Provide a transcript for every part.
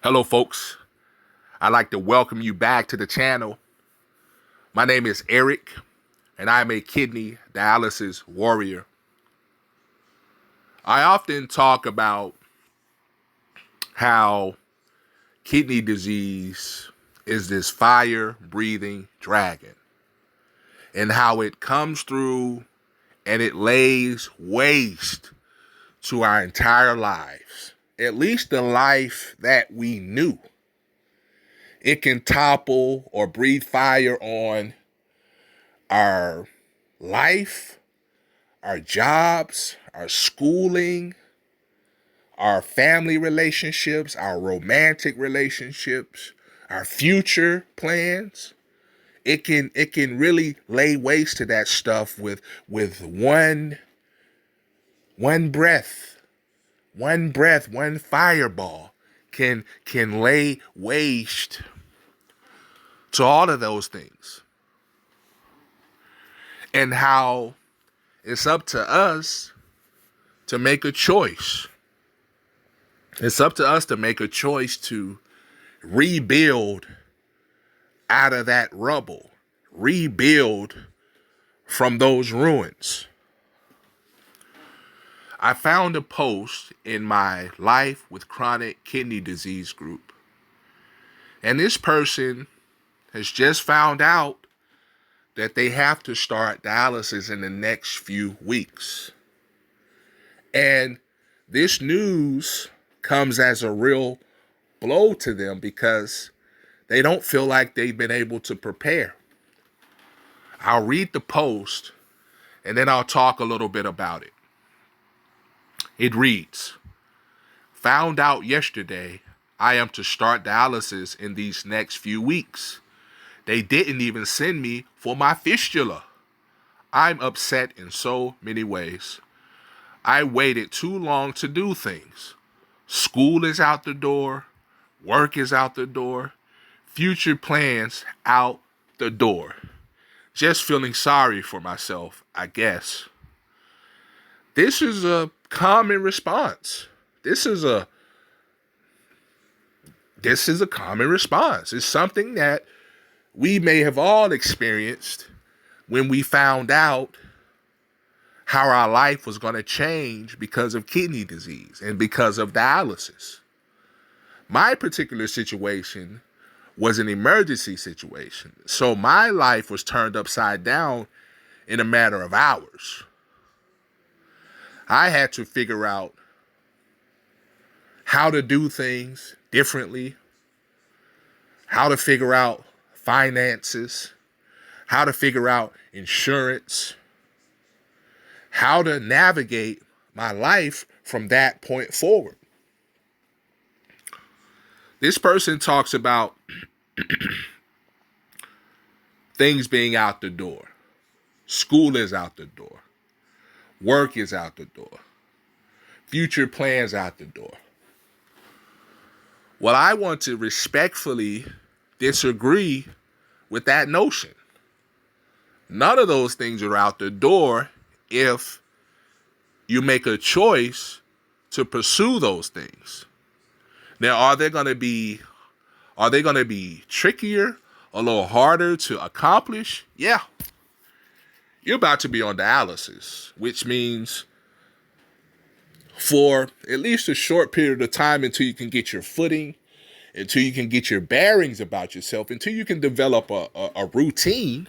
Hello, folks. I'd like to welcome you back to the channel. My name is Eric, and I'm a kidney dialysis warrior. I often talk about how kidney disease is this fire-breathing dragon, and how it comes through and it lays waste to our entire lives, at least the life that we knew. It can topple or breathe fire on our life, our jobs, our schooling, our family relationships, our romantic relationships, our future plans. It can really lay waste to that stuff with one breath, one fireball can lay waste to all of those things. And how it's up to us to make a choice. It's up to us to make a choice to rebuild out of that rubble, rebuild from those ruins. I found a post in my Life with Chronic Kidney Disease group, and this person has just found out that they have to start dialysis in the next few weeks. And this news comes as a real blow to them because they don't feel like they've been able to prepare. I'll read the post and then I'll talk a little bit about it. It reads, "Found out yesterday I am to start dialysis in these next few weeks. They didn't even send me for my fistula. I'm upset in so many ways. I waited too long to do things. School is out the door. Work is out the door. Future plans out the door. Just feeling sorry for myself, I guess." This is a common response. This is a common response. It's something that we may have all experienced when we found out how our life was going to change because of kidney disease and because of dialysis. My particular situation was an emergency situation. So my life was turned upside down in a matter of hours. I had to figure out how to do things differently, how to figure out finances, how to figure out insurance, how to navigate my life from that point forward. This person talks about things being out the door. School is out the door. Work is out the door. Future plans out the door. Well, I want to respectfully disagree with that notion. None of those things are out the door if you make a choice to pursue those things. Now, are they going to be trickier, a little harder to accomplish? Yeah. You're about to be on dialysis, which means for at least a short period of time until you can get your footing, until you can get your bearings about yourself, until you can develop a routine,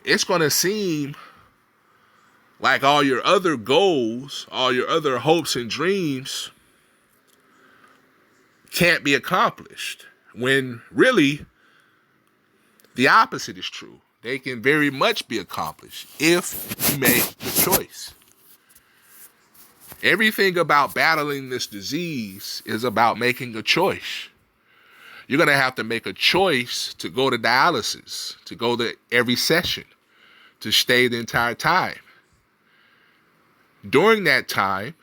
it's going to seem like all your other goals, all your other hopes and dreams can't be accomplished, when really the opposite is true. They can very much be accomplished if you make the choice. Everything about battling this disease is about making a choice. You're going to have to make a choice to go to dialysis, to go to every session, to stay the entire time. During that time,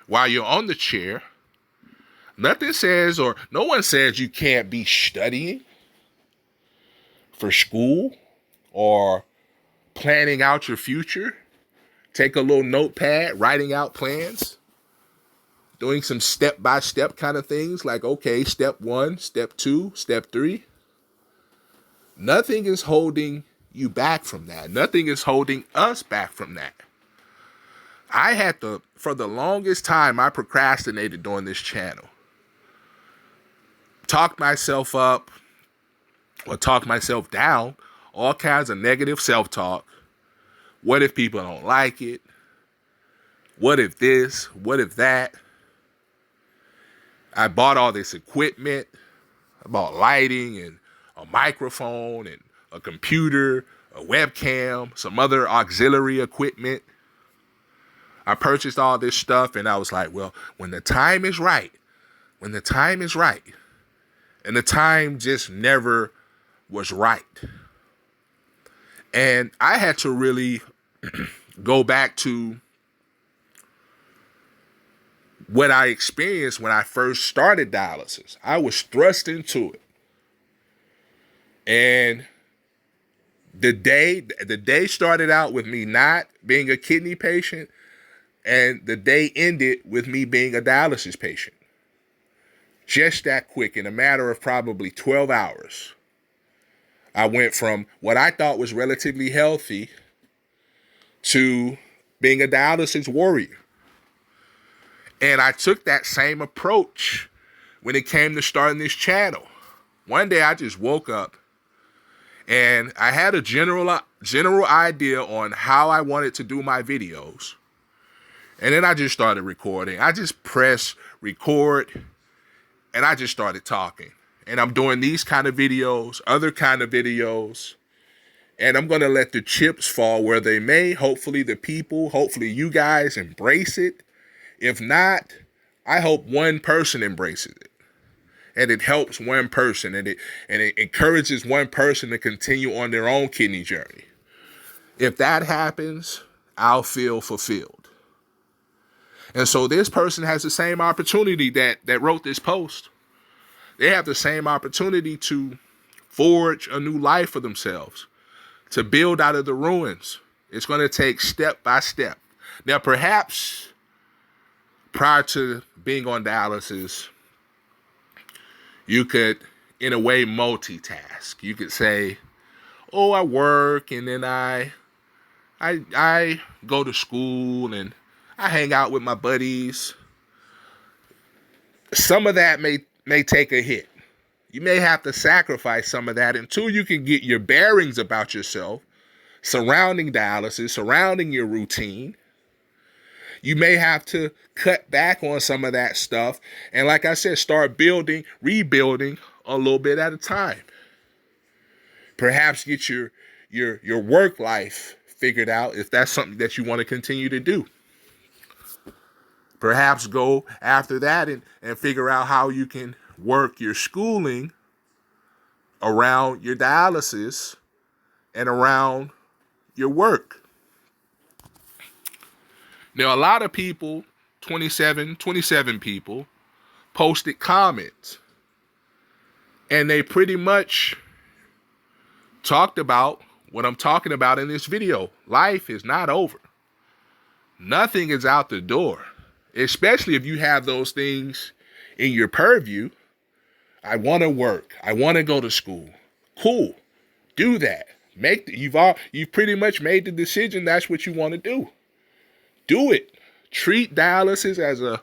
while you're on the chair, nothing says, or no one says you can't be studying for school or planning out your future. Take a little notepad, writing out plans. doing some step-by-step kind of things like, okay, step 1, step 2, step 3. Nothing is holding you back from that. Nothing is holding us back from that. For the longest time, I procrastinated doing this channel. Talked myself up or talked myself down, all kinds of negative self-talk. What if people don't like it? What if this? What if that? I bought all this equipment. I bought lighting and a microphone and a computer, a webcam, some other auxiliary equipment. I purchased all this stuff and I was like, well, when the time is right, and the time just never was right. And I had to really go back to what I experienced when I first started dialysis. I was thrust into it. And the day started out with me not being a kidney patient, and the day ended with me being a dialysis patient. Just that quick, in a matter of probably 12 hours. I went from what I thought was relatively healthy to being a dialysis warrior. And I took that same approach when it came to starting this channel. One day I just woke up and I had a general idea on how I wanted to do my videos. And then I just started recording. I just pressed record and I just started talking. And I'm doing these kind of videos, other kind of videos. And I'm going to let the chips fall where they may. Hopefully you guys embrace it. If not, I hope one person embraces it. And it helps one person, and it encourages one person to continue on their own kidney journey. If that happens, I'll feel fulfilled. And so this person has the same opportunity that wrote this post. They have the same opportunity to forge a new life for themselves, to build out of the ruins. It's going to take step by step. Now, perhaps prior to being on dialysis, you could, in a way, multitask. You could say, oh, I work and then I go to school and I hang out with my buddies. Some of that may take a hit. You may have to sacrifice some of that until you can get your bearings about yourself, surrounding dialysis, surrounding your routine. You may have to cut back on some of that stuff. And like I said, start rebuilding a little bit at a time. Perhaps get your work life figured out if that's something that you want to continue to do. Perhaps go after that and figure out how you can work your schooling around your dialysis and around your work. Now, a lot of people, 27 people, posted comments. And they pretty much talked about what I'm talking about in this video. Life is not over. Nothing is out the door. Especially if you have those things in your purview. I want to work. I want to go to school. Cool. Do that. You've pretty much made the decision that's what you want to do. Do it. Treat dialysis as a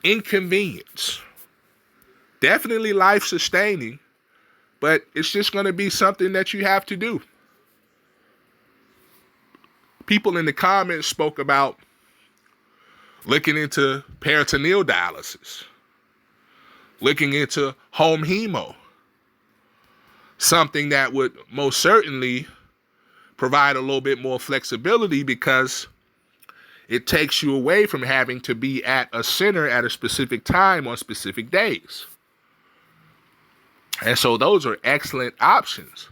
inconvenience. Definitely life-sustaining, but it's just going to be something that you have to do. People in the comments spoke about looking into peritoneal dialysis, looking into home hemo, something that would most certainly provide a little bit more flexibility because it takes you away from having to be at a center at a specific time on specific days. And so those are excellent options.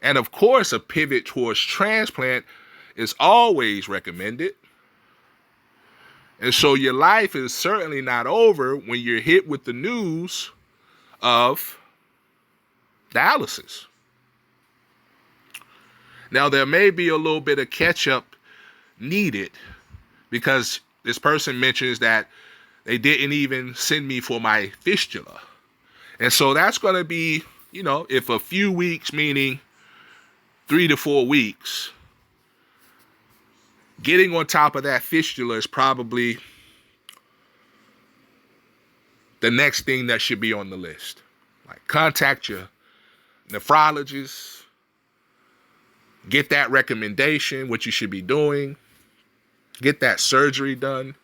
And of course, a pivot towards transplant is always recommended. And so your life is certainly not over when you're hit with the news of dialysis. Now, there may be a little bit of catch-up needed because This person mentions that they didn't even send me for my fistula. And so that's going to be, if a few weeks, meaning 3 to 4 weeks, getting on top of that fistula is probably the next thing that should be on the list. Like, contact your nephrologist, get that recommendation, what you should be doing, get that surgery done.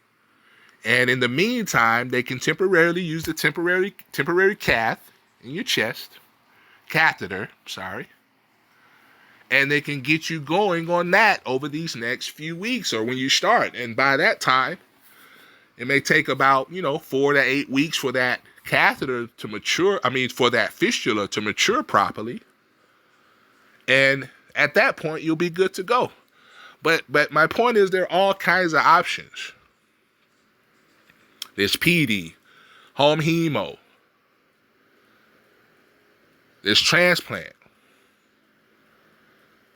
And in the meantime, they can temporarily use the temporary cath in your chest, catheter, and they can get you going on that over these next few weeks or when you start. And by that time, it may take about, 4 to 8 weeks for that catheter to mature. For that fistula to mature properly. And at that point, you'll be good to go. But my point is, there are all kinds of options. There's PD, home hemo. There's transplant.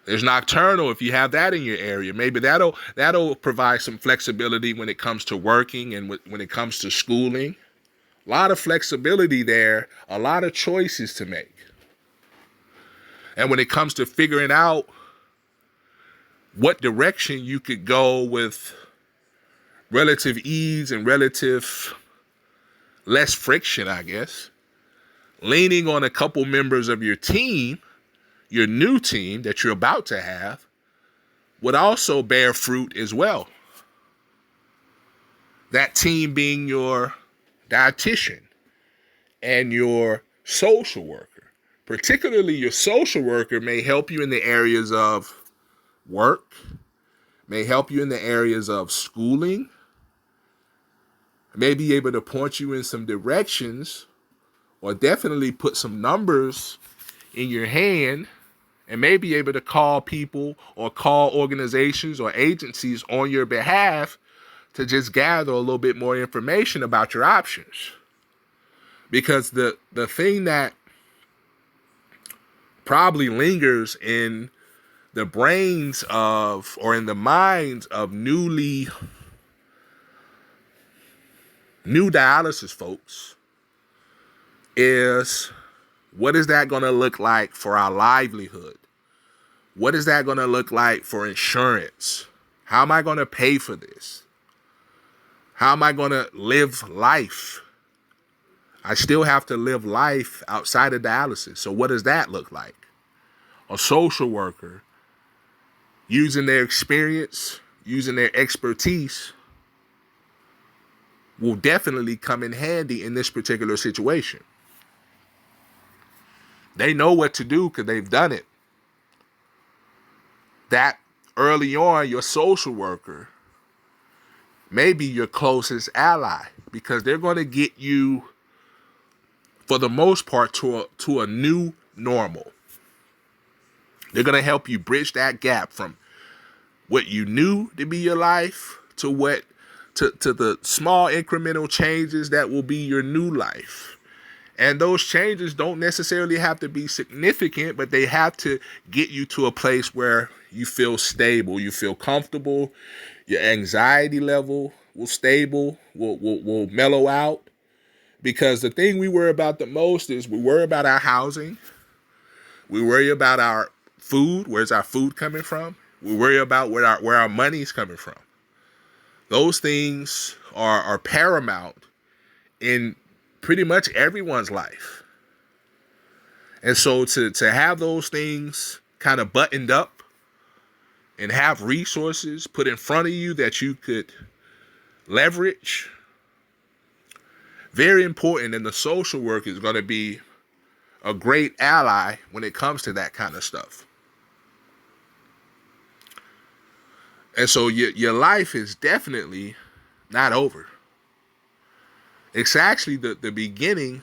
There's nocturnal if you have that in your area. Maybe that'll provide some flexibility when it comes to working and when it comes to schooling. A lot of flexibility there, a lot of choices to make. And when it comes to figuring out what direction you could go with relative ease and relative less friction, I guess, leaning on a couple members of your team, your new team that you're about to have, would also bear fruit as well. That team being your dietitian and your social worker. Particularly your social worker may help you in the areas of work, may help you in the areas of schooling, may be able to point you in some directions, or definitely put some numbers in your hand, and may be able to call people or call organizations or agencies on your behalf to just gather a little bit more information about your options. Because the thing that probably lingers in the brains of, or in the minds of new dialysis folks is, what is that going to look like for our livelihood? What is that going to look like for insurance? How am I going to pay for this? How am I going to live life? I still have to live life outside of dialysis. So what does that look like? A social worker, using their experience, using their expertise, will definitely come in handy in this particular situation. They know what to do because they've done it. That early on, your social worker may be your closest ally, because they're going to get you, for the most part, to a new normal. They're going to help you bridge that gap from what you knew to be your life to the small incremental changes that will be your new life. And those changes don't necessarily have to be significant, but they have to get you to a place where you feel stable, you feel comfortable, your anxiety level will mellow out. Because the thing we worry about the most is we worry about our housing. We worry about our food. Where's our food coming from? We worry about where our money's coming from. Those things are paramount in pretty much everyone's life. And so to have those things kind of buttoned up and have resources put in front of you that you could leverage, very important. And the social work is going to be a great ally when it comes to that kind of stuff. And so your life is definitely not over. It's actually the beginning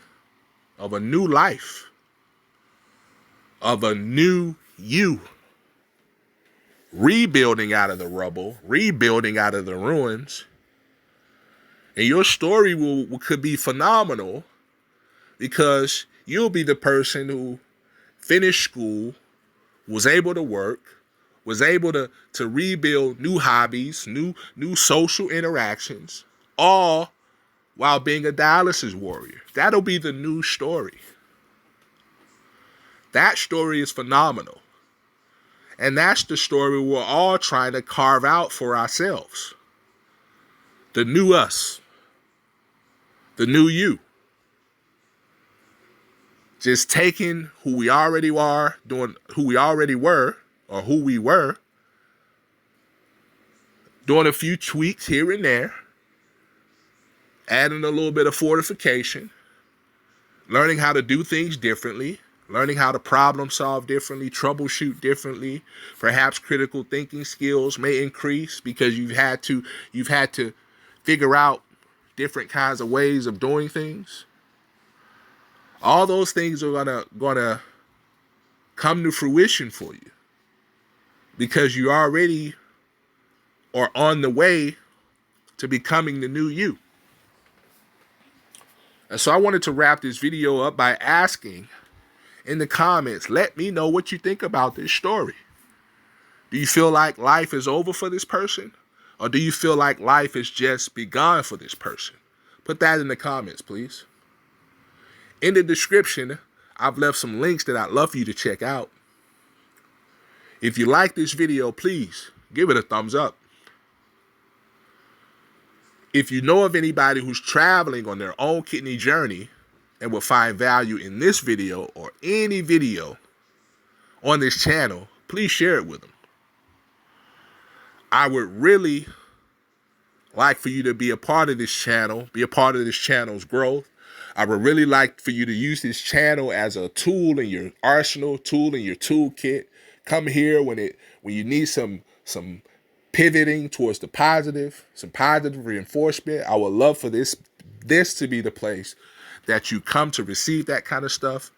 of a new life, of a new you, rebuilding out of the rubble, rebuilding out of the ruins. And your story could be phenomenal, because you'll be the person who finished school, was able to work, was able to rebuild new hobbies, new social interactions, all while being a dialysis warrior. That'll be the new story. That story is phenomenal. And that's the story we're all trying to carve out for ourselves. The new us. The new you. Just taking who we already are, doing who we already were, or who we were, doing a few tweaks here and there, adding a little bit of fortification, learning how to do things differently, learning how to problem solve differently, troubleshoot differently. Perhaps critical thinking skills may increase because you've had to figure out different kinds of ways of doing things. All those things are gonna come to fruition for you because you already are on the way to becoming the new you. And so I wanted to wrap this video up by asking in the comments, let me know what you think about this story. Do you feel like life is over for this person? Or do you feel like life has just begun for this person? Put that in the comments, please. In the description, I've left some links that I'd love for you to check out. If you like this video, please give it a thumbs up. If you know of anybody who's traveling on their own kidney journey and will find value in this video or any video on this channel, please share it with them. I would really like for you to be a part of this channel, be a part of this channel's growth. I would really like for you to use this channel as a tool in your arsenal, tool in your toolkit. Come here when you need some pivoting towards the positive, some positive reinforcement. I would love for this to be the place that you come to receive that kind of stuff.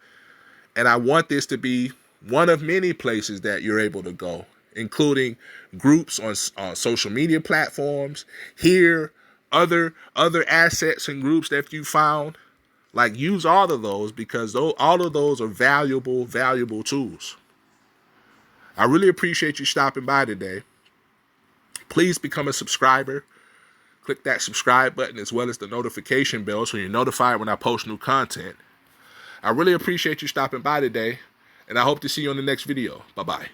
And I want this to be one of many places that you're able to go, including groups on social media platforms, here, other assets and groups that you found. Like, use all of those because all of those are valuable tools. I really appreciate you stopping by today. Please become a subscriber. Click that subscribe button as well as the notification bell so you're notified when I post new content. I really appreciate you stopping by today, and I hope to see you on the next video. Bye-bye.